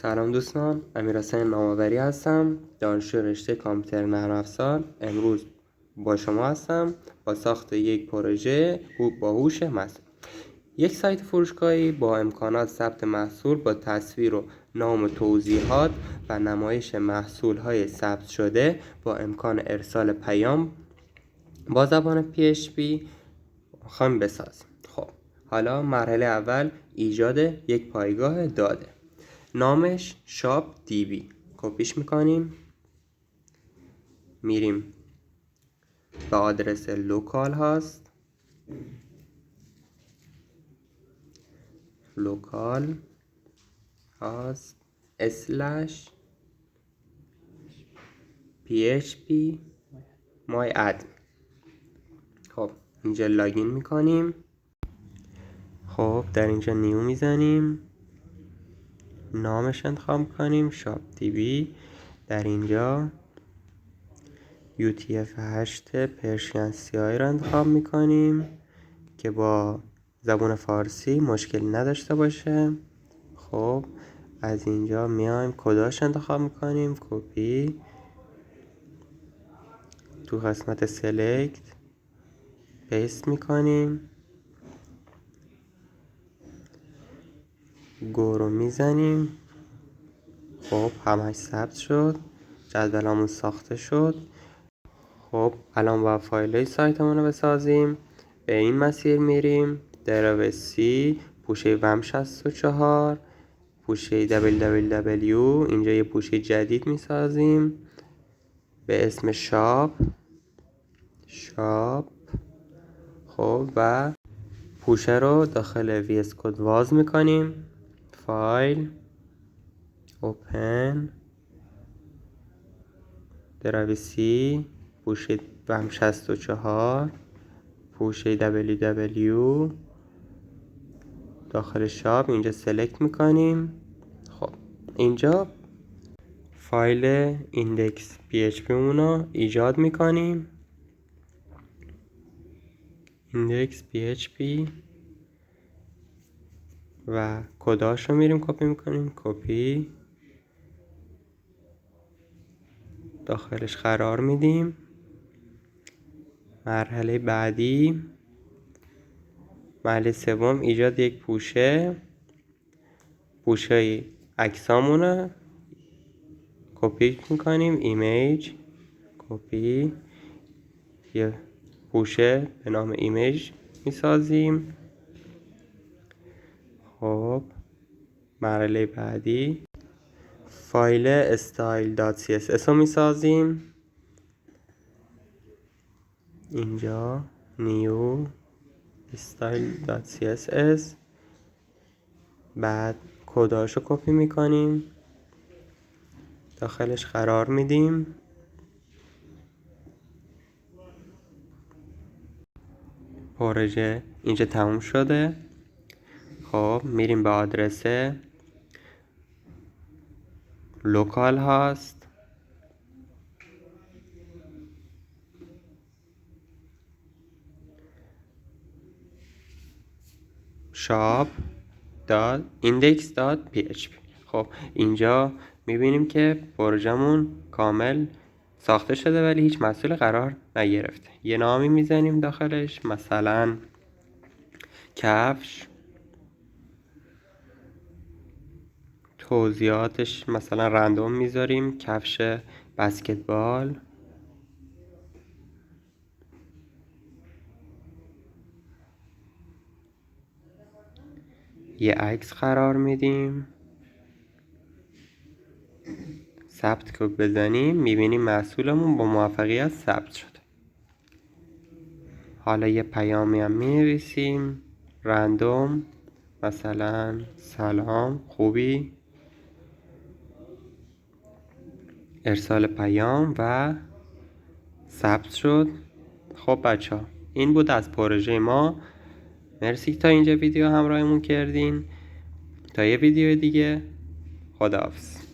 سلام دوستان، امیرحسین نامآوری هستم، دانشجو رشته کامپیوتر نرم افزار. امروز با شما هستم با ساخت یک پروژه با هوش مصنوعی. یک سایت فروشگاهی با امکانات ثبت محصول با تصویر و نام و توضیحات و نمایش محصول‌های ثبت شده با امکان ارسال پیام با زبان PHP می‌خوایم بسازیم. خب حالا مرحله اول ایجاد یک پایگاه داده. نامش شاپ DB. کپیش میکنیم، میریم به آدرس لوکال هاست /php my admin. خب اینجا لاگین میکنیم. خب در اینجا نیو میزنیم، نامش انتخاب میکنیم شاپ DB. در اینجا UTF-8 پرشین CI را انتخاب میکنیم که با زبان فارسی مشکلی نداشته باشه. خب از اینجا میایم کداش انتخاب میکنیم، کپی، تو قسمت سلکت پیست میکنیم، گو رو میزنیم. خب همش ثبت شد، جدولمون ساخته شد. خب الان با فایل سایتمون رو بسازیم. به این مسیر میریم، دراو سی، پوشه وم 64، پوشه www. اینجا یه پوشه جدید میسازیم به اسم شاپ. خب و پوشه رو داخل VS کد واز میکنیم. فایل، اوپن، دراو سی، پوشه وم 64، پوشه www داخل شاپ. اینجا سلکت میکنیم. خب اینجا فایل ایندکس PHP رو ایجاد میکنیم، ایندکس PHP، و کداش رو میریم کپی میکنیم، کپی، داخلش قرار میدیم. مرحله بعدی، مرحله سوم، ایجاد یک پوشه عکسامونه کپی میکنیم، ایمیج، کپی، یه پوشه به نام ایمیج میسازیم. خب مرحله بعدی فایل style.css رو میسازیم. اینجا نیو style.css، بعد کداش رو کپی میکنیم، داخلش قرار میدیم. پروژه اینجا تموم شده. خب میریم به آدرس لوکال هاست shop.index.php. خب اینجا میبینیم که پروژمون کامل ساخته شده ولی هیچ محصول قرار نگرفته. یه نامی میزنیم داخلش، مثلا کفش، توضیحاتش مثلا رندوم میذاریم، کفش بسکتبال. یه عکس قرار میدیم، ثبت که بزنیم میبینیم محصولمون با موفقیت ثبت شده. حالا یه پیامی هم مینویسیم رندوم، مثلا سلام، خوبی، ارسال پیام و ثبت شد. خب بچه ها این بود از پروژه ما. مرسی تا اینجا ویدیو همراهمون کردین. تا یه ویدیو دیگه، خداحافظ.